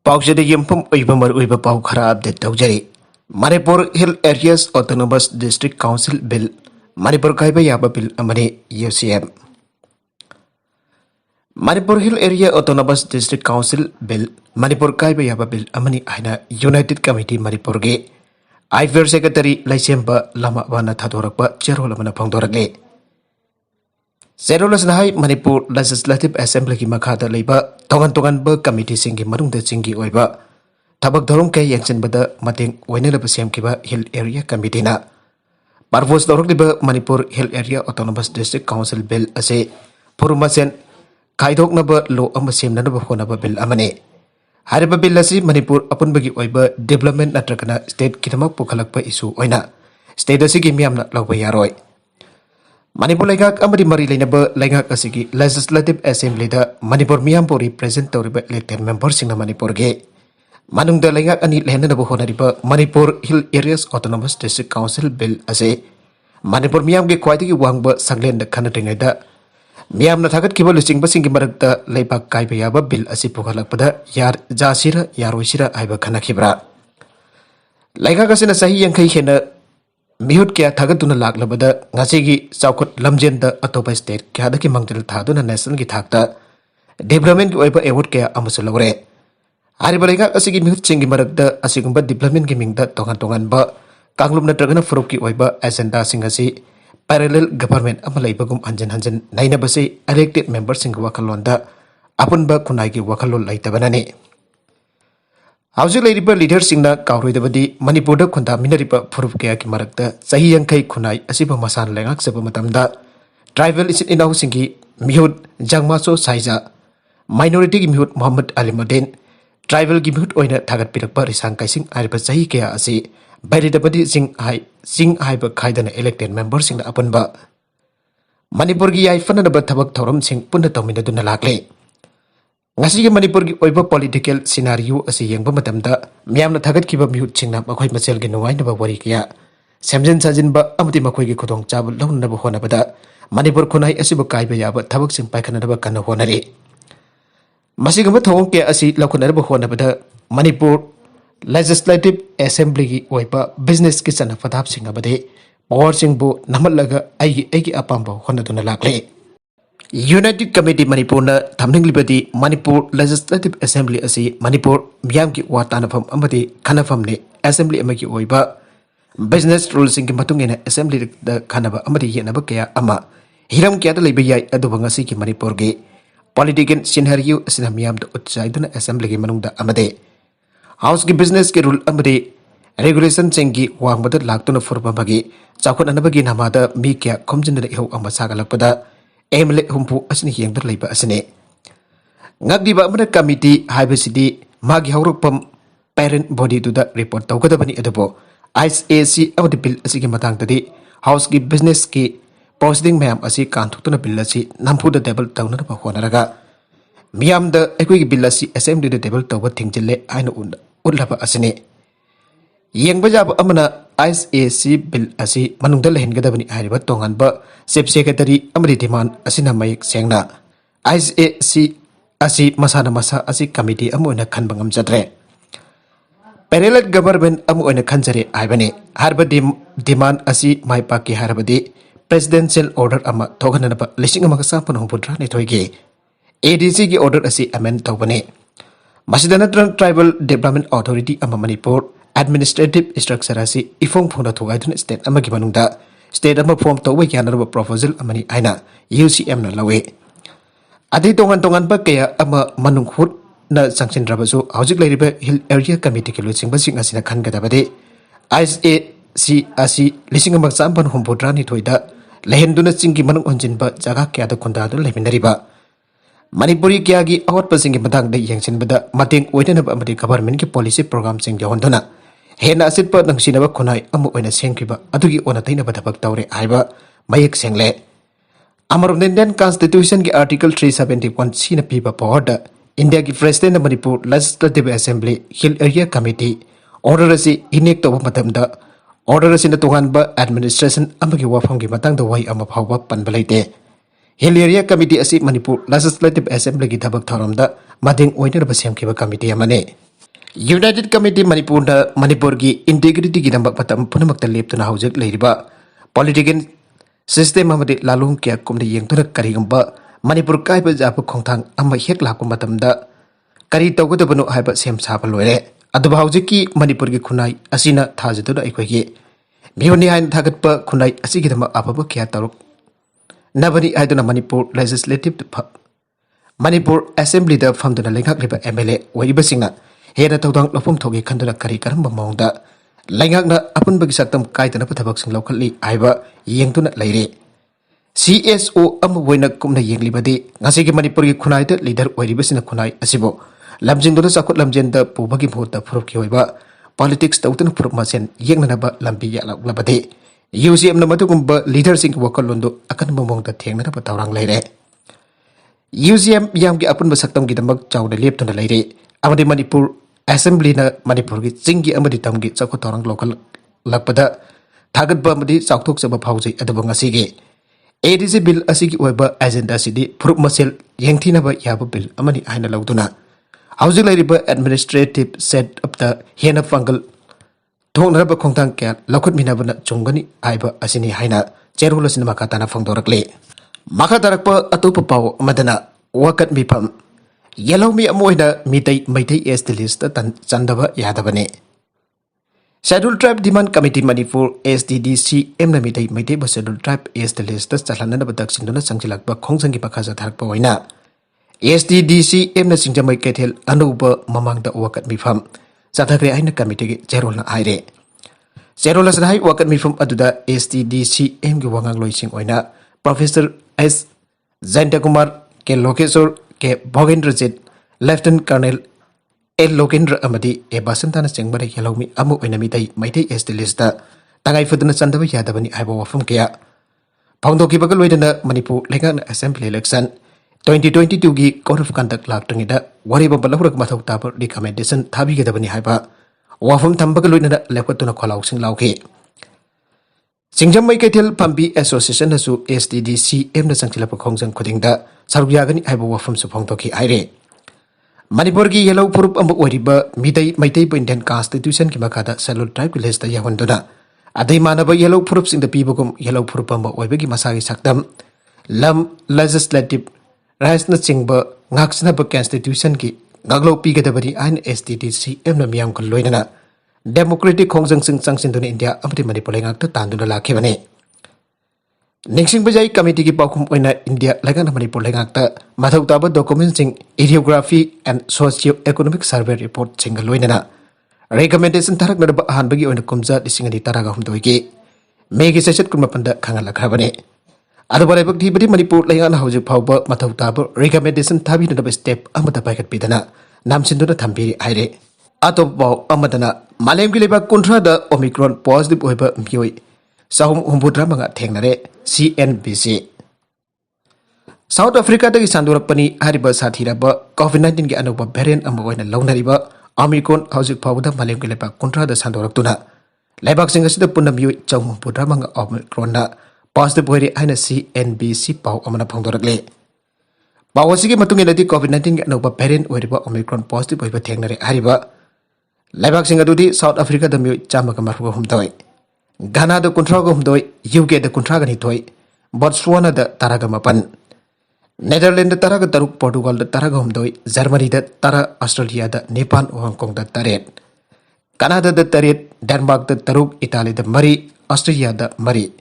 पाउचेद यमफम मरुब पाउ खरा अपडेट तौजरी Manipur hill areas autonomous district council bill Manipur कायबा याबा बिल अमने UCM Manipur hill area autonomous district council bill Manipur कायबा याबा बिल अमनी आइना यूनाइटेड कमिटी मणिपुर गे आईफेयर सेक्रेटरी लाइसेंबा लमा वाना थादोरकबा चेरोल अमना फोंदोरगले सेरोलसनाहाई मणिपुर लेजिस्लेटिव असेंबली की मखादा लेबा तोगन तोगन ब कमिटी सिंगी मरुंगदा चिंगी ओइबा थबक धोरम के यंगचनबदा मतेंग ओइनेलब सेमकिबा हिल एरिया कमिटीना परवोस दौरकलिबा Manipur hill area autonomous district council bill असे फुरुमसेन खाइदोकनब लो अम सेमननब होनब बिल अमने हारिबा बिल असी मणिपुर अपुनबगी ओइबा डेवलपमेंट नत्रकना स्टेट किदमक पुखलकबा इशू ओइना स्टेट असिगी मियामना लौबा यारोय मणिपुर लेगाक अमरी मरी लेनबा लेगाक असिगी लेजिस्लेटिव असेंबली दा मणिपुर मियामबो रिप्रेजेंट तौरिबा इलेक्टेड मेंबर सिंगना मणिपुर गे मनुंगदा लेगाक अनि लेहननबो होनरिबा Manipur hill areas autonomous district council bill असे मणिपुर मियामगे ख्वाइदगी वांगबा संगलेन खनट्रिङैदा मियामना थागतकिबा लुचिंगबसिंगी मरक्ता लेबाक कायबा याबा बिल असे पुखलकपदा यार जासिरा यारोइसिरा आइबा खनखिब्रा लेगाक असिना सही यंखै हेना मिहुट क्या थागतुना लागलबदा ngasiगी चौखट लमजेंदा अतोपा स्टेट क्यादकी मंगजल थादुना नेशनल की थाकता डेवलपमेंट की ओइबा एवॉर्ड क्या अमुसु लौरे हारिबा लेगाक असिगी मिहुट चिंगी मरक्ता असिगुंबा डेवलपमेंट की मिंगदा तोंगन तोंगन बा कांगलुम नत्रगना फुरुप की ओइबा एजेंडा सिंग असि पैरेलल गवर्नमेंट अमा लेबगुम हंजन हंजन नाइनबसे इलेक्टेड मेंबर सिंग वखलोंदा अपुनबा खुनाइगी वखलोल लैतबनाने हाउसिंग लेरिबा लीडर सिंगना काउरोइदबदी मणिपुरदा खुंदामिनरिबा फुरुप कया की मरक्ता सही यंखै खुनाई असिबा मसान लेंगाक सब मतमदा ट्राइबल इसिन इनाउ सिंगी मिहुट जंगमासो साइजा माइनॉरिटी की मिहुट मोहम्मद अलीमुद्दीन ट्राइबल की मिहुट ओइना थागत पिरकबा रिसांग काइसिंग आरिबा सही कया असि बैरिदबदी सिंग हाइबा खाइदना इलेक्टेड मेंबर सिंगना अपनबा मणिपुर की याइ फननबा थबक थौरम सिंग पुन्ना तौमिनदुना लागले ngasiga manipur gi oiba political scenario asi yengba matamda miyamna thagatkhiba mihut chingna makhoi machel gi nuwainaba wari kya semjin sajinba amati makhoi gi khudong chabul lawnaba honabada manipur khunai asiba kaiba yaba thabak sing paikhanaba kana honare masigama thong ke asi lakhunaraba honabada manipur legislative assembly gi oiba business ki sana fadhap sing abade power sing bu namallaga aigi apamba honaduna lakle united committee Manipur थमनिंगलिबदी Manipur legislative assembly असी मणिपुर मियाम की वातानफम अमदी खनफमने assembly अमगी ओइबा business rules की मतुंगेना असेंबली द खनबा अमदी येनबा कया अमा हिरम क्यादा लेबा याय अदुबा ngasi की मणिपुर गे पॉलिटिकल सिनेरियो असिना मियाम द उत्साइदना असेंबली की मनुंगदा अमदे हाउस की बिजनेस के रूल अमदी रेगुलेशन सिंगी वांगबद लाक्तुना फुरबमगी चाखोननबगी नामादा मी क्या खोमजिनदा इहो अमा सागलकपदा एमले हुंपु असनि हियंगदर लेबा असने ngakdiba amana committee haibasidi magi hawrokpam parent body to the report tawgadabani adabo ISAC amadi bill asigi matangtadi house ki business ki proceeding mayam asi kanthutuna bill asi nampu the table tawna ba honaraga miyam da ekoi ki bill asi assembly the table tawba thingjille aina ulaba asne yengba jab amana ISAC bill asi manungda lehengadabani hariba tonganba chief secretary amadi demand asina mayek sengna ISAC asi masana masa asi committee amoina khanbangam jadre parallel government amoina khanjare aibane harba demand asi maipaki harbadi presidential order ama thoganaba lising amaka sampun humpudra ne thoige ADC ki order asi amend tawbane masidana tribal development authority ama manipur administrative structure asi ifong phona thogaidun state amagi manungda state ama form tawba yanarba proposal amani aina UCM na lawe adi tongan ba kaya ama manung hut na sanction rabasu hojik leiriba hill area committee ke luching basing asina khangadabade ISAC asi lising amang sampan humpudra ni thoida lehenduna chingi manung onjin ba jaga kya da khunda du leminariba manipuri kya gi awat pasing matang de yangsin bada mating oidana ba amadi government ki policy program sing jahonduna हेना असित पर नंगसिनबा खुनाई अमु ओइना सेंखिबा अदुगी ओना तैनबा थबक तौरे आइबा मयक सेंगले अमर Indian constitution की article 371 सीना पीबा power India की president Manipur legislative assembly hill area committee order असि enact तौबा मतमदा order असि न तोगानबा एडमिनिस्ट्रेशन अमगी वाफम की मतंग द वाई अमा फावबा पनबा लेते हिल एरिया कमिटी असि मणिपुर लेजिस्लेटिव असेंबली की थबक थौरमदा मदिंग ओइनरबा सेंखिबा कमिटी अमने United Committee Manipur ki integrity ki nambak patam punamakta leptuna haujak leiriba political system amadi lalung kya kumda yengtuna karigamba Manipur kaiba japa khongthang amma hek lakku matamda kari tawgadabanu haiba sem saba loire aduba haujiki Manipur ki khunai asina thajaduna aikhoigi mihoni hain thagatpa khunai asigidama ababa kya taruk nabani aiduna Manipur legislative Manipur assembly da famduna lengak liba MLA waibasingna hera tawdang lopum thogi khanduna kari karamba maungda laingakna apun bagi saktam kaitana pathabak sing lokali aiba yengtuna leire CSO am woina kumna yenglibadi ngasigi Manipur ki khunai da leader waibasina khunai asibo lamjingduna sakut lamjenda pubagi bhota phuruk ki hoiba politics tawtuna phuruk masen yengnana ba lambi ya labadi UCM na matugumba leader sing wakalondo akan mamongda thengna ba tawrang leire UCM yang ki apun basaktam ki damak chawda leptuna leire amadi Manipur Assembly na Manipur ki chingi amadi tamgi chakot torang local lakpada thagat ba amadi chakthok saba phauji adaba ngasigi ADC bill asigi oiba agenda sidi phuruk masel yengthina ba yaba bill amani aina lauduna hauji lairiba administrative set up the hena fungal thongraba khongtang kya lakhut minabana chungani aiba asini haina cherhula sinema katana phangdorakle maka darakpa atupa paw madana wakat mipam Yellow me amoida mitai is the list tan chandaba yadabane. Scheduled Tribe Demand Committee Manipur SDDC emna mitai ba Scheduled Tribe is the list chalana badak sinduna sangchilak ba khongsangi pakhaja tharak pa waina. SDDC emna singjamai kethel anuba mamangda wakat mifam. Sathakre aina committee ge cherolna aire. Cherola sanai wakat mifam aduda SDDC em ge wangang loising oina Professor S Zaintakumar ke Lokesor ke Bhogendrajit Lieutenant Colonel L Lokendra amadi e basantana chengbare yalomi amu oinamitai maitai es lista tangai fuduna chandaba yadabani aiba wafum kya phangdoki bagal loidana Manipur Legal Assembly election 2022 gi code of conduct laktangida wariba balahurag mathau tabur recommendation thabi gedabani haiba wafum thambagal loidana lepatuna kholau sing lauke Singjamai Kaitel Pambi Association nasu SDDC emna sangchilapa khongjang khudingda sarugyagani aiba wafam supong toki aire Manipur ki yellow purup ambu wariba maitai Indian Constitution ki makada Scheduled Tribe list da yahunduna adai manaba yellow purup sing da pibugum yellow purup ambu waibagi masagi sakdam lam legislative rights na chingba ngaksna ba constitution ki ngaglo pigadabari an SDDC emna miyam ko loinana Democratic Kongjang Sing Changsinduna India amati Manipur lengakta tanduna lakhibane Ningsing Bajai Committee ki paukum oina India lengakna Manipur lengakta mathau taba documents sing Ideography and Socio-Economic Survey Report singa loinana recommendation tharak na ba han bagi oina kumja disingani taraga humdoigi megi sesat kuma panda khangala khabane adu bare bakti bari Manipur lengakna hauju phauba mathau taba recommendation thabi na ba step amata paikat pidana namsinduna thambiri aire Atop amadana Malem ki leba kuntra da Omicron positive oiba miyoi sahum humbudra manga thengnare CNBC South Africa da sandurak pani hariba sathira ba COVID-19 ki anuba variant amba oina launariba Omicron haujik phawda malem ki leba kuntra da sandurak tuna lebak singa sida punna miyoi chawm humbudra manga Omicron na positive oire aina CNBC paw amana phangdorakle Bawasigi matung iladi COVID-19 ki anuba variant oiriba Omicron positive oiba thengnare hariba Lebak singa dudi South Africa da miyoi chama ka marfuga humdoi Ghana da kuntraga humdoi UK da kuntraga nitoi Botswana da taraga mapan Netherlands da taraga taruk Portugal da taraga humdoi Germany da tara Australia da Nepal Hong Kong da taret Canada da taret Denmark da taruk Italy da mari Australia da mari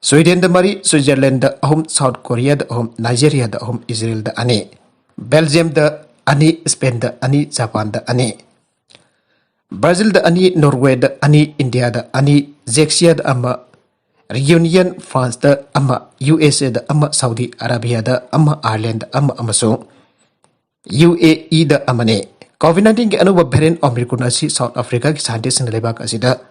Sweden da mari Switzerland da ahum South Korea da ahum Nigeria da ahum Israel da ane Belgium da ani Spain da ani Japan da ane Brazil da ani Norway da ani India da ani Czechia da ama Reunion France da ama USA da ama Saudi Arabia da ama Ireland da ama amasung UAE da amane COVID-19 ki anuba variant Omicron asi South Africa ki scientist na lebak asida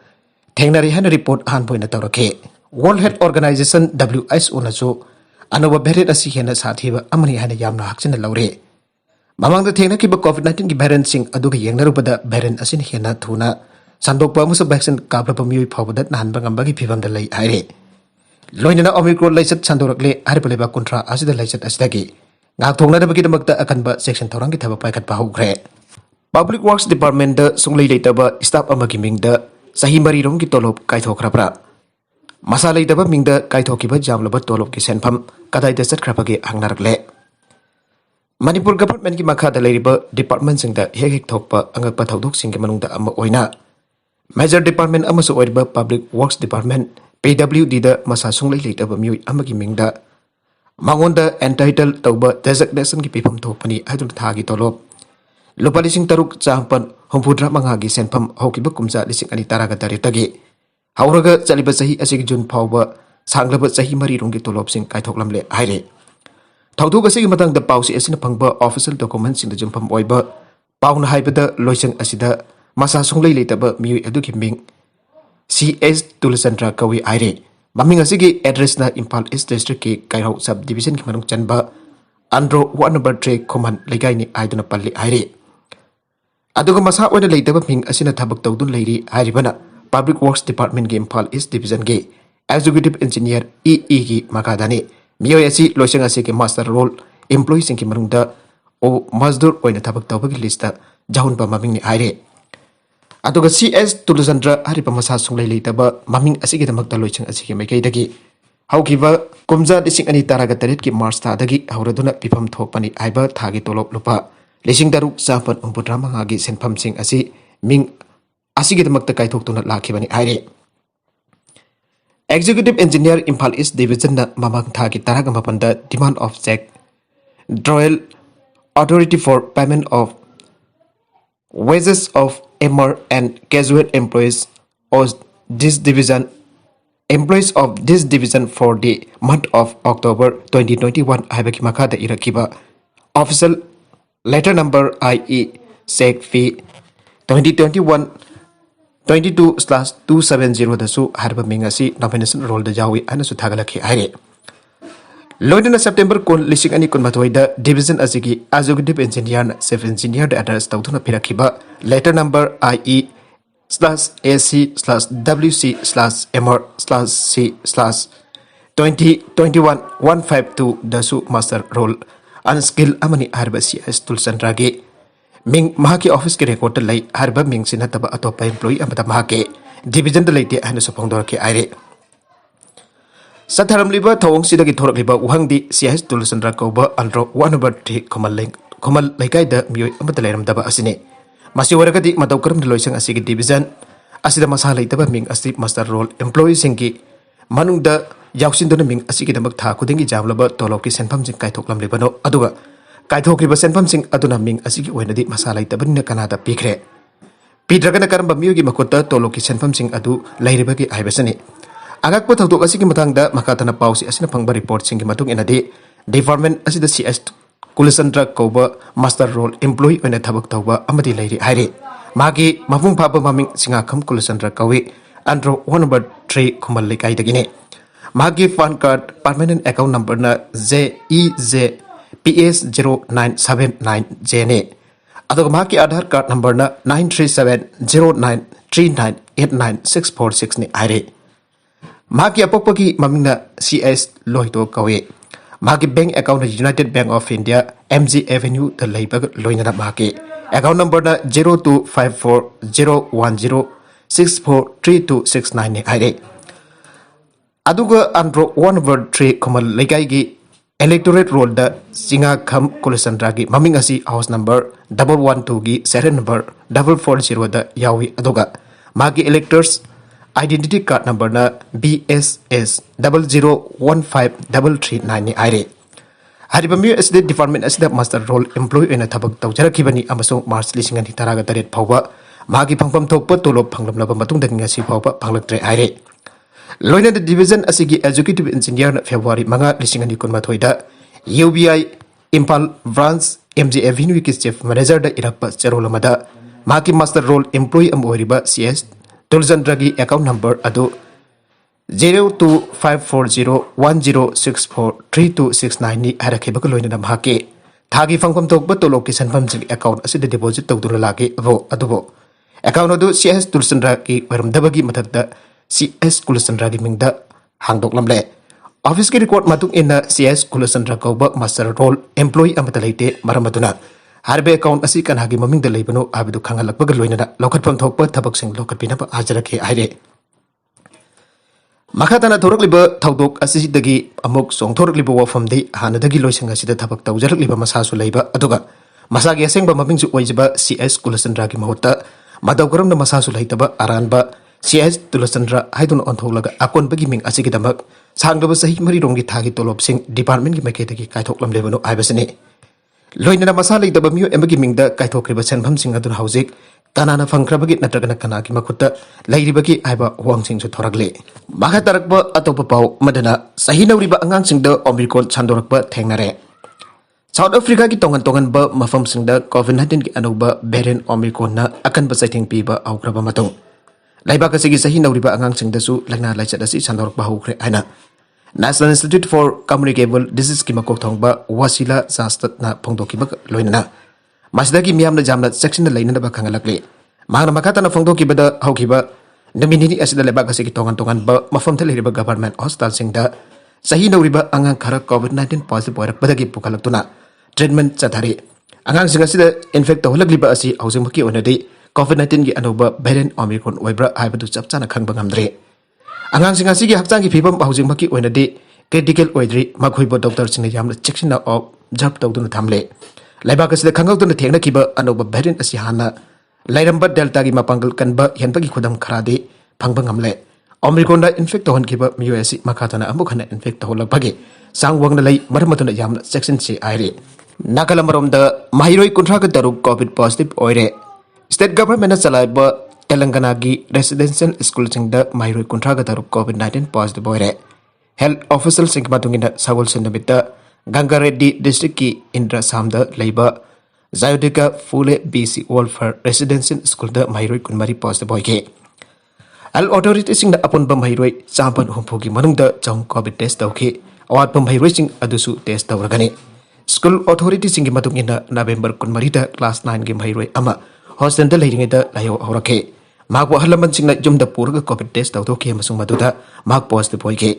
thengnari han report han boina tawrake World Health Organization WHO na so anuba variant asi hena sathiba amani hana yamna hakchina laure Mamang da thengna ki ba COVID-19 ki variant sing aduga yengnarupada variant asin hena thuna sandokpa musa vaccine kapla pamioi phawbadat nanba ngamba ki phibam da lai aire loinana Omicron laisat sandorakle harpaleba kontra asida laisat asidagi ngak thongna da bagi damakta akan ba section thorang ki thaba paikat pa hugre Public Works Department da sunglei leitaba staff amagi mingda sahi mari rong ki tolop kaithokrabra masa leitaba mingda kaithokiba jamlaba tolop ki senpham kadai da satkrabage hangnarakle Manipur government ki makha da leiriba department singda hek thokpa angakpa thodok singki manungda ama oina major department amasu oiriba Public Works Department PWD da masa sunglei leitaba miui amagi mingda mangonda entitled tauba designation ki pipam thokpani adun thagi tolop Lupa lising taruk campan humpudra mangagi senpam hokiba kumsa lising ani taraga dari tagi. Hauraga caliba sahi asik jun pauba sanglaba sahi mari rungi tolop sing kaithok lamle haire. Tautuk asik matang da pausi asina pangba official document sing da jumpam oiba pauna haibada loisang asida masa sunglei leitaba miui aduki ming CS Tulasandra kawi haire. Maming asigi address na Impal East District ki Kairau subdivision ki manung chanba Andro 1 number 3 command legay ni aiduna palli haire. Aduga masa oina leitaba ming asina thabak tawdun leiri haribana Public Works Department ge Impal East Division ge Executive Engineer EE gi makadani miyoy asi loisang asi ke master role employee sing ki marungda o mazdur oina thabak tawbagi lista jahun pa maming ni haire aduga CS Tulasandra haripa masa sunglei leitaba maming asi ge damakta loisang asi ke maikai dagi haukiba kumja dising ani taraga tarit ki March ta dagi hauraduna pipam thokpani aiba thagi tolop lupa Lising daruk sapan umpudra mangagi senpam sing asi ming asigi damakta kaithok tuna lakhibani aire Executive Engineer Impal East Division na mamang thagi taraga mapanda demand of check Royal Authority for Payment of Wages of MR and Casual Employees of this division for the month of October 2021 habaki makada irakiba official Letter number IE SEC fee 2021-22/270 dasu harba mingasi nomination roll da jawi anasu thagalaki haire. Loidana September kun lising ani kun matoi da division asigi executive engineer na chief engineer da address tawthuna pirakiba letter number IE/AC/WC/MR/C/2021-152 dasu master roll unskill amani harba CS Tulasandra ge ming mahaki office ke record lai harba ming sinataba atopa employee amata mahake division da leite hanu sopongdor ke aire satharam liba thawong sidagi thorak liba uhangdi CS Tulasandra koba andro 1/3 komal laikai da mioi amata leiram daba asine masi waragadi matau karam loisang asigi division asida masa leitaba ming asip master role employee singki manungda Yauksin dona ming asigi damak tha kudengi jamlaba tolok ki senpham sing kaithok lam lebano aduga kaithok riba senpham sing aduna ming asigi oinadi masala itabani kanada pikre pidragana karamba miyogi makota tolok ki senpham sing adu lairiba ki aibasani agak po thawdok asigi matangda makatana pausi asina phangba report sing ki matung enadi department asida CS Tulasandra koba master role employee oina thabak tawba amadi lairi haire magi mafung phaba maming singakham Tulasandra kawi andro 1/3 khumal lekai dagine Magi fan card permanent account number na JEJPS0979JNA. Atau magi Aadhaar card number na 93709398964 ni aire. Magi apokpagi maming na CS Lohito kawe. Magi bank account na United Bank of India MG Avenue the laibag loina na magi. Account number na 025401064326 ni aire. Aduga andro 1/3 komal legai gi electorate roll da singa kham Tulasandra gi maming asi house number 112 gi serial number 440 da yawi aduga magi electors identity card number na BSS 00153339 ni aire hariba mi SD department asida master role employee ena thabak tawjarakibani amasung March lising ani taraga taret phawba magi phangpam thokpa tolop phanglamlaba matung da ngasi phawba phanglaktre aire Loina the division asigi executive engineer na February manga lising ani kun mathoida UBI Impal branch MG Avenue ki chief manager da irakpa cherolamada maki master role employee am oriba CS Tulasandra gi account number adu 025401064326 ni harakhiba loina na maki thagi phangpam tokba tolok ki sanpham jing account asida deposit tawduna lagi abo adubo account adu CS Tulasandra ki waramdabagi mathakda CS Tulasandra gi mingda hangdok lamle office ki record matung inna CS Tulasandra ko ba master role employee amata leite maramaduna ꯍꯥꯏꯔꯤꯕ account ꯑꯁꯤ ꯀꯅꯥꯒꯤ ꯃꯃꯤꯡꯗ ꯂꯩꯕꯅꯣ ꯍꯥꯏꯕꯗꯨ ꯈꯪꯍꯜꯂꯛꯄꯒ ꯂꯣꯏꯅꯅ ꯂꯧꯈꯠꯐꯝ ꯊꯣꯛꯄ ꯊꯕꯛꯁꯤꯡ ꯂꯧꯈꯠꯄꯤꯅꯕ ꯍꯥꯏꯖꯔꯛꯀꯦ ꯍꯥꯏꯔꯦ꯫ ꯃꯈꯥ ꯇꯥꯅ ꯊꯣꯔꯛꯂꯤꯕ ꯊꯧꯗꯣꯛ ꯑꯁꯤꯗꯒꯤ ꯑꯃꯨꯛ ꯆꯣꯡꯊꯣꯔꯛꯂꯤꯕ ꯋꯥꯐꯝꯗꯤ ꯍꯥꯟꯅꯗꯒꯤ ꯂꯣꯏꯁꯪ ꯑꯁꯤꯗ ꯊꯕꯛ ꯇꯧꯖꯔꯛꯂꯤꯕ ꯃꯁꯥꯁꯨ ꯂꯩꯕ ꯑꯗꯨꯒ ꯃꯁꯥꯒꯤ ꯑꯁꯦꯡꯕ ꯃꯃꯤꯡꯁꯨ ꯑꯣꯏꯖꯕ सी.एस. कुलचंद्रगी महुत्ता मदौ करमना मसासु लैतबा अरानबा सी.एस. तुलचंद्र हाइदुन ओंथोलगा अकोनबगी मिंग असिगिदमक सांगदबा सही मरिरोंगी थागी तोलोबसिंग डिपार्टमेंट की मैकेदगी कायथोकलमलेबनो आइबसने लोइनना मसा लैतबा मियो एमबगी मिंगदा कायथोक्रिबा सेनफमसिंग अदुन हौजिक कनाना फंख्रबगी नत्रगना कनागी मखुत्ता लैरिबगी आइबा वांगसिंगसु थोरगले माखा तरकबा अतोपा पाउ मदना सही नौरिबा अंगांगसिंगदा ओमिक्रॉन छांदोरकबा थेंगनारे। साउथ अफ्रीका की तोंगन तोंगनबा मफमसिंगदा कोविड-19 की अनौबा वेरिएंट ओमिक्रॉनना अकनबा चैथिंग पीबा औख्रबा मतुंग लैबाक असिगी सही नौरिबा अंगांगसिंगदसु लैना लाइचत असि छांदोरकबा हौख्रे हाइना national institute for communicable disease की मकोक थोंगबा वासिला जास्तना फोंदोकिबा लोइनना मसदगी मियामना जामना सेक्शन लैननबा खंगलकले मांगना मखातना फोंदोकिबदा हौखिबा नमिनिनी असिदा लैबाक असिगी तोंगन तोंगनबा मफमथा लैरिबा गवर्नमेंट हॉस्पिटल सिंगदा सही नौरिबा अंगांग खरा कोविड-19 पॉजिटिव ओइरकबदगी पुखलक्तुना ट्रीटमेंट चथारी अंगांगसिंग असिदा इन्फेक्ट तौहलग्लिबा असि हौजिंगमकी ओइनदि कोविड-19 की अनौबा वेरिएंट ओमिक्रॉन ओइब्रा हाइबदु चपचाना खंगबा ngamdre अंगांसिंग असिगी हक्चांगी फिबम हौजिंगमकी ओइनदि क्रिटिकल ओइद्रि मखोइबो डॉक्टर सिंग यामना चेक्सिना ऑब्जर्व तौदुना थामले लैबाक असिदा खंगौदुना थेंगनकिबा अनौबा वेरिएंट असि हाना लैरंबा डेल्टा की मपांगल कनबा हेनबगी खुदम खरादि फंगबा ngamle ओमिक्रॉन इन्फेक्ट तौहनकिबा मियो असि मखातना अमुक हना इन्फेक्ट तौहलकबगे सांग वांगना लै मरमतुना यामना चेक्सिन से आइरे नागालमरोमदा माहिरोई 36 कोविड पॉजिटिव ओइरे स्टेट गवर्नमेंट चलाइबा तेलंगाना की रेसिडेंशियल स्कूल सिंगदा माहिरोई 36 कोविड-19 पॉजिटिव ओइरे हेल्थ ऑफिशियल सिंग मतुंगिना सगोल सिंदमिता गंगारेड्डी डिस्ट्रिक्ट की इंद्रा सामदा लैबा जायोदिका Phule BC welfare residential school दा माहिरोई 19 पॉजिटिव ओइगे हेल्थ अथॉरिटी सिंग अपुनबा माहिरोई 450 की मनुंगदा चौं कोविड टेस्ट तौखे अवातपा माहिरोई सिंग अदुसु टेस्ट तौरगने स्कूल अथॉरिटी सिंग मतुंगिना नवेंबर 19 दा क्लास 9 की माहिरोई अमा हॉस्टल लाइरिंगदा लायो हौरखे मागबो हलमन सिंगना जुमदा पुरगा कोविड टेस्ट तौथोखे मसुंग मदुदा माग पॉजिटिव ओइगे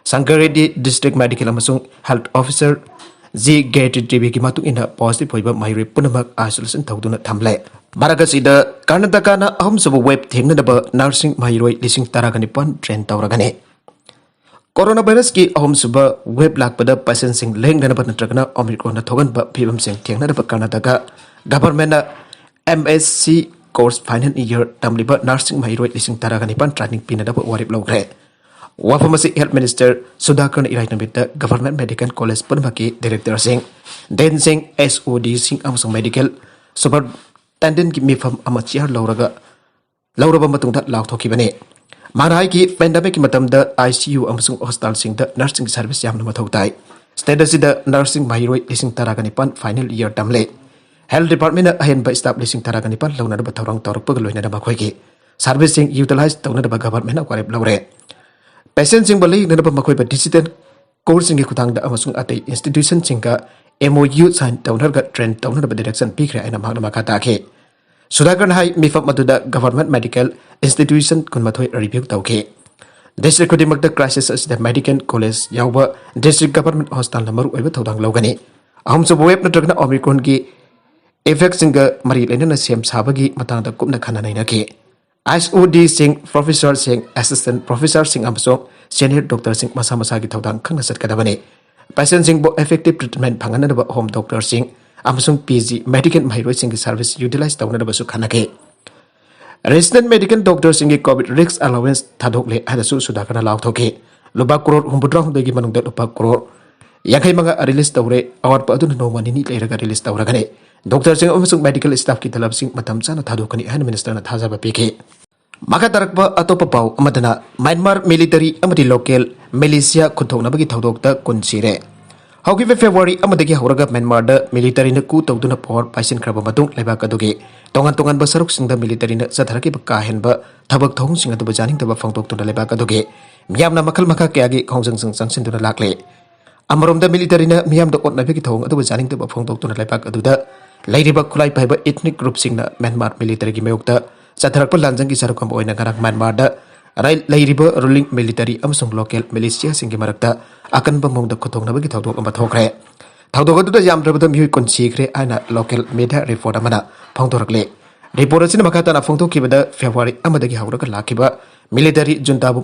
संगारेड्डी डिस्ट्रिक्ट मेडिकल अमसुंग हेल्थ ऑफिसर जी गेटी टीवी की मतुंगिना पॉजिटिव ओइबा माहिरोई पुनमक आइसोलेशन तौदुना थमले मारगसिदा कर्नाटकाना अहम सब वेब थेंगनदबा नर्सिंग माहिरोई लिसिंग तरागनिपन ट्रेन तौरगने कोरोना वायरस की अहम सुब वेब लापद पेशेंट सिंग लेंगदनबा नत्रगना ओमिक्रॉन थोगनबा फिबम सिंग थेंगनदबा Karnataka government MSc course final year तमलिबा नर्सिंग माहिरोई लिसिंग तरागनिपन ट्रेनिंग पिनदबा वारिब लौग्रे वाफमसी हेल्थ मिनिस्टर सुधाकर इराइनमित गवर्नमेंट मेडिकल कॉलेज पुनमकी डायरेक्टर सिंह देन सिंह SOD सिंह अमसुंग मेडिकल सुपरटेंडेंट की मिफम अमचियार लौरबा मतुंगदा लाउथोखिबने मानाई की पेंडेमिक की मतमदा ICU अमसुंग हॉस्पिटल सिंगदा नर्सिंग सर्विस यामना मथौ ताई स्टेट असिदा नर्सिंग माहिरोई लिसिंग तरागनिपन फाइनल ईयर तमले हेल्थ डिपार्टमेंट अहेनबा स्टाफ लिसिंग तरागनिपन लौनदबा थौरंग तौरकपग लोइनदा मखोइगी सर्विस सिंग यूटिलाइज तौनदबा गवर्नमेंट वारेब लौरे पेशेंट सिंग बलई नदबा मखोइबा डिजिटल कोर्स सिंग खुदांगदा अमसुंग अतै इंस्टीट्यूशन सिंगा MOU साइन तौनरगा ट्रेन तौनदबा डायरेक्शन पिखरे आइना मागना मखा ताखे सुधाकर हाई मिफम मदुदा गवर्नमेंट मेडिकल इंस्टीट्यूशन कुनमथोय रिव्यू तौखे डिस्ट्रिक्ट खुदिमकदा क्राइसिस असिदा मेडिकल कॉलेज यावबा डिस्ट्रिक्ट गवर्नमेंट हॉस्पिटल नंबर ओइबा थौदांग लौगनी अहम सब वेब नत्रगना ओमिक्रॉन की इफेक्ट सिंगा मरी लेनना सेम साबगी मतांगदा कुपना खना नैनाके SOD सिंह प्रोफेसर सिंह असिस्टेंट प्रोफेसर सिंह अमसो सीनियर डॉक्टर सिंह मसा मसा की थौदांग खंगना सटकदबने पेशेंट सिंह बो इफेक्टिव ट्रीटमेंट फंगनदबा होम डॉक्टर सिंह अमसुंग PG मेडिकल माहिरोई सिंह की service utilise तौनदबसु खनाके resident medical doctor सिंह की कोविड रिस्क अलाउंस थादोकले हदसु सुधाकरना लाउथोके लुबा करोड़ 63 की मनुंगदा लुबा करोड़ 50 रिलीज तौरे अवार्ड अदुन नोमा निनी लेरगा रिलीज तौरगने डॉक्टर सिंह अमसुंग मेडिकल स्टाफ की तलब सिंह मतम चाना थादोकनी हेल्थ मिनिस्टर ना थाजाबा पीके मखा तरकबा अतोप पाउ अमदना म्यांमार मिलिटरी अमदि लोकल मिलिशिया खुथोनबगी थौदोकता कुनसिरे हौगिबे फेब्रुवारी अमदगी हौरगा म्यांमार दा मिलिटरी न कू तौदुना पावर पाइसन खरबा मतुंग लेबाक अदुगे तोंगन तोंगन बसरुक सिंह दा मिलिटरी न सथरकी बका हेनबा थबक थौंग सिंह अदुबा जानिंग दबा फंगतोक्तुना लेबाक अदुगे मियामना मखल मखा कयागी खोंजंग संग संगसिनदुना लाक्ले अमरोमदा मिलिटरी न मियामदा ओटनाबेगी थौंग अदुबा जानिंग दबा फंगतोक्तुना लेबाक अदुदा लैरिबा खुलाई पाइबा इथनिक ग्रुप सिंह म्यांमार मिलिटरी की मयोक्ता चथरक लांजंगी सरकम ओइना गरक म्यांमार दा लैरिबा रूलिंग मिलिटरी अमसुंग लोकल मिलिशिया सिंह की मरकता अकनबा मोंगदा खुथोंगनबगी थौदोक अमा थोखरे ꯊꯧꯗꯣꯛ ꯑꯗꯨꯗ ꯌꯥꯝꯗ꯭ꯔꯕꯗ ꯃꯤꯑꯣꯏ ꯀꯨꯟ ꯁꯤꯈ꯭ꯔꯦ ꯍꯥꯏꯅ ꯂꯣꯀꯦꯜ ꯃꯤडिꯌꯥ ꯔꯤꯄꯣꯔꯠ ꯑꯃꯅ ꯐꯣꯡꯗꯣꯔꯛꯂꯦ꯫ ꯔꯤꯄꯣꯔꯠ ꯑꯁꯤꯅ ꯃꯈꯥ ꯇꯥꯅ ꯐꯣꯡꯗꯣꯛꯈꯤꯕꯗ ꯐꯦꯕ꯭ꯔꯨꯋꯥꯔꯤ ꯑꯃꯗꯒꯤ ꯍꯧꯔꯒ ꯂꯥꯛꯈꯤꯕ ꯃꯤꯂꯤꯇꯔꯤ ꯖꯨꯟꯇꯥꯕꯨ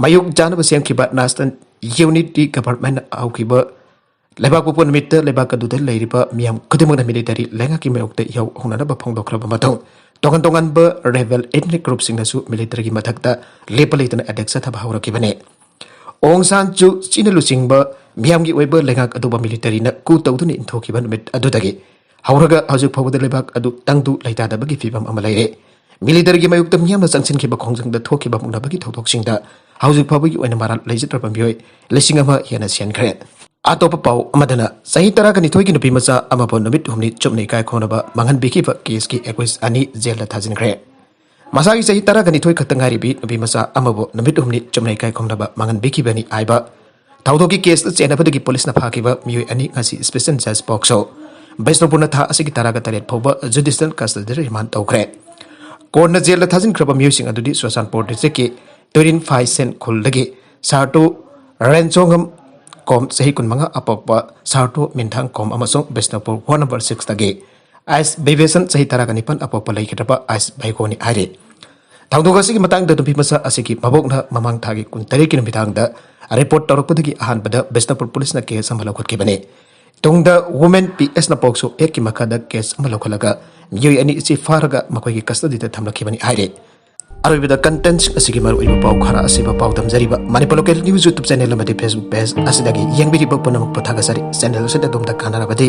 ꯃꯥꯌꯣꯛ ꯆꯥꯅꯕ ꯁꯦꯝꯈꯤꯕ ꯅꯦꯁꯅꯦꯜ ꯌꯨꯅꯤꯇꯤ ꯒꯚꯔꯟꯃꯦꯟꯠꯅ ꯍꯧꯈꯤꯕ ꯂꯩꯕꯥꯛꯄꯣꯛꯄ ꯅꯨꯃꯤꯠꯇ ꯂꯩꯕꯥꯛ ꯑꯗꯨꯗ ꯂꯩꯔꯤꯕ ꯃꯤꯌꯥꯝ ꯈꯨꯗꯤꯡꯃꯛꯅ ꯃꯤꯂꯤꯇꯔꯤ ꯂꯩꯉꯥꯛꯀꯤ ꯃꯥꯌꯣꯛꯇ ꯏꯍꯧ ꯍꯧꯅꯅꯕ ꯐꯣꯡꯗꯣꯛꯈ꯭ꯔꯕ ꯃꯇꯨꯡ ꯇꯣꯉꯥꯟ ꯇꯣꯉꯥꯟꯕ ꯔꯦꯕꯦꯜ ꯑꯦꯊꯅꯤꯛ ꯒ꯭ꯔꯨꯞꯁꯤꯡꯅꯁꯨ ꯃꯤꯂꯤꯇꯔꯤꯒꯤ ꯃꯊꯛꯇ ꯂꯦꯞꯄ ꯂꯩꯇꯅ ꯑꯦꯇꯦꯛ ꯆꯠꯊꯕ ꯍꯧꯔꯛꯈꯤꯕꯅꯤ꯫ ꯑꯣꯡ ꯁꯥꯟ ꯁꯨ ꯆꯤꯅ ꯂꯨꯆꯤꯡꯕ ꯃꯤꯌꯥꯝꯒꯤ ꯑꯣꯏꯕ ꯂꯩꯉꯥꯛ ꯑꯗꯨꯕꯨ ꯃꯤꯂꯤꯇꯔꯤꯅ ꯀꯨ ꯇꯧꯗꯨꯅ ꯏꯟꯊꯣꯛꯈꯤꯕ ꯅꯨꯃꯤꯠ ꯑꯗꯨꯗꯒꯤ ꯍꯧꯔꯒ ꯍꯧꯖꯤꯛ ꯐꯥꯎꯕꯗ ꯂꯩꯕꯥꯛ ꯑꯗꯨ ꯇꯪꯗꯨ ꯂꯩꯇꯥꯗꯕꯒꯤ ꯐꯤꯚꯝ ꯑꯃ ꯂꯩꯔꯦ꯫ ꯃꯤꯂꯤꯇꯔꯤꯒꯤ ꯃꯥꯌꯣꯛꯇ ꯃꯤꯌꯥꯝꯅ ꯆꯪꯁꯤꯟꯈꯤꯕ ꯈꯣꯡꯖꯪꯗ ꯊꯣꯛꯈꯤꯕ ꯃꯨꯛꯅꯕꯒꯤ ꯊꯧꯗꯣꯛꯁꯤꯡꯗ ꯍꯧꯖꯤꯛ ꯐꯥꯎꯕꯒꯤ ꯑꯣꯏꯅ ꯃꯔꯥꯜ ꯂꯩꯖꯗ꯭ꯔꯕ ꯃꯤꯑꯣꯏ 1,000 ꯍꯦꯟꯅ ꯁꯤꯟꯈ꯭ꯔꯦ꯫ ꯑꯇꯣꯞꯄ ꯄꯥꯎ ꯑꯃꯗꯅ ꯆꯍꯤ 12ꯒꯤ ꯅꯨꯄꯤ ꯃꯆꯥ ꯑꯃꯕꯨ ꯅꯨꯃꯤꯠ ꯍꯨꯝꯅꯤ ꯆꯨꯞꯅ ꯏꯀꯥꯏ ꯈꯣꯡꯅꯕ ꯃꯥꯡꯍꯟꯕꯤꯈꯤꯕ ꯀꯦꯁꯀꯤ ꯑꯦꯀ꯭ꯌꯨꯖ 2 ꯖꯦꯜꯗ ꯊꯥꯖꯤꯟꯈ꯭ꯔꯦ꯫ ꯃꯁꯥꯒꯤ ꯆꯍꯤ 12 ꯈꯛꯇ ꯉꯥꯏꯔꯤꯕꯤ ꯅꯨꯄꯤ ꯃꯆꯥ ꯑꯃꯕꯨ ꯅꯨꯃꯤꯠ ꯍꯨꯝꯅꯤ ꯆꯨꯞꯅ ꯏꯀꯥꯏ ꯈꯣꯡꯅꯕ ꯃꯥꯡꯍꯟꯕꯤꯈꯤꯕꯅꯤ ꯍꯥꯏꯕ ꯊꯧꯗꯣꯛꯀꯤ ꯀꯦꯁꯇ ꯆꯦꯟꯅꯕꯗꯒꯤ ꯄꯨꯂꯤꯁꯅ ꯐꯥꯈꯤꯕ ꯃꯤꯑꯣꯏ 2 ꯉꯁꯤ ꯁ꯭ꯄꯦꯁꯤꯑꯦꯜ ꯖꯖ ꯄꯣꯛꯁꯣ ꯕꯩꯁꯅꯨꯄꯨꯔꯅ ꯊꯥ ꯑꯁꯤꯒꯤ 18 ꯐꯥꯎꯕ ꯖꯨꯗꯤꯁꯤꯌꯦꯜ ꯀꯁꯇꯗꯤꯗ ꯔꯤꯃꯥꯟꯗ ꯇꯧꯈ꯭ꯔꯦ꯫ ꯀꯣꯔꯠꯅ ꯖꯦꯜꯗ ꯊꯥꯖꯤꯟꯈ꯭ꯔꯕ ꯃꯤꯑꯣꯏꯁꯤꯡ ꯑꯗꯨꯗꯤ ꯆꯨꯔꯆꯥꯟꯄꯨꯔ ꯗꯤꯁꯇ꯭ꯔꯤꯛꯀꯤ ꯇꯨꯔꯤꯟ ꯐꯥꯏ ꯁꯦꯟ ꯈꯨꯜꯗꯒꯤ ꯁꯥꯔꯇꯨ ꯔꯦꯟꯆꯣꯡꯉꯝ ꯀꯣꯝ ꯆꯍꯤ 25 ꯑꯄꯣꯛꯄ ꯁꯥꯔꯇꯨ ꯃꯤꯟꯊꯥꯡ ꯀꯣꯝ ꯑꯃꯁꯨꯡ ꯕꯤꯁꯅꯨꯄꯨꯔ ꯋꯥꯔꯗ ꯅꯝꯕꯔ 6ꯇꯒꯤ ꯑꯥꯏꯁ ꯕꯩꯕꯦꯁꯟ ꯆꯍꯤ 19 ꯑꯄꯣꯛꯄ ꯂꯩꯈꯤꯗ꯭ꯔꯕ ꯑꯥꯏꯁ ꯚꯩꯒꯣꯅꯤ ꯍꯥꯏꯔꯤ꯫ ꯊꯧꯗꯣꯛ ꯑꯁꯤꯒꯤ ꯃꯇꯥꯡꯗ ꯅꯨꯄꯤ ꯃꯆꯥ ꯑꯁꯤꯒꯤ ꯃꯕꯣꯛꯅ ꯃꯃꯥꯡ ꯊꯥꯒꯤ 23ꯒꯤ ꯅꯨꯃꯤꯗꯥꯡꯗ ꯔꯤꯄꯣꯔꯠ ꯇꯧꯔꯛꯄꯗꯒꯤ ꯑꯍꯥꯟꯕꯗ ꯕꯤꯁꯅꯨꯄꯨꯔ ꯄꯨꯂꯤꯁꯅ ꯀꯦꯁ ꯑꯃ ꯂꯧꯈꯠꯈꯤꯕꯅꯤ꯫ ꯇꯨꯡꯗ ꯋꯨꯃꯦꯟ PS ꯄꯣꯛꯁꯣ ꯑꯦꯛꯀꯤ ꯃꯈꯥꯗ ꯀꯦꯁ ꯑꯃ ꯂꯧꯈꯠꯂꯒ ꯃꯤꯑꯣꯏ 2 ꯑꯁꯤ ꯐꯥꯔꯒ ꯃꯈꯣꯏꯒꯤ ꯀꯁꯇꯗꯤꯗ ꯊꯝꯂꯛꯈꯤꯕꯅꯤ ꯍꯥꯏꯔꯤ꯫ ꯑꯔꯣꯏꯕꯗ ꯀꯟꯇꯦꯟꯠ ꯑꯁꯤꯒꯤ ꯃꯔꯨꯑꯣꯏꯕ ꯄꯥꯎ ꯈꯔ ꯑꯁꯤꯕ ꯄꯥꯎ ꯇꯝꯖꯔꯤꯕ ꯃꯅꯤꯄꯨꯔ ꯂꯣꯀꯦꯜ ꯅ꯭ꯌꯨꯁ ꯌꯨꯇ꯭ꯌꯨꯕ ꯆꯦꯅꯦꯜ ꯑꯃꯗꯤ ꯐꯦꯁꯕꯨꯛ ꯄꯦꯖ ꯑꯁꯤꯗꯒꯤ ꯌꯦꯡꯕꯤꯔꯤꯕ ꯄꯨꯝꯅꯃꯛꯄꯨ ꯊꯥꯒꯠꯆꯔꯤ꯫ ꯆꯦꯅꯦꯜ ꯑꯁꯤꯗ ꯑꯗꯣꯝꯗ ꯀꯥꯟꯅꯔꯕꯗꯤ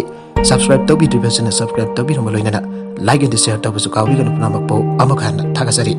ꯁꯕꯁꯀ꯭ꯔꯥꯏꯕ ꯇꯧꯕꯤꯗ꯭ꯔꯤꯕꯁꯤꯡꯅ ꯁꯕꯁꯀ꯭ꯔꯥꯏꯕ ꯇꯧꯕꯤꯔꯝꯕ ꯂꯣꯏꯅꯅ ꯂꯥꯏꯛ ꯑꯃꯗꯤ ꯁꯦꯌꯔ ꯇꯧꯕꯁꯨ ꯀꯥꯎꯕꯤꯒꯅꯨ꯫ ꯄꯨꯝꯅꯃꯛꯄꯨ ꯑꯃꯨꯛ ꯍꯟꯅ ꯊꯥꯒꯠꯆꯔꯤ꯫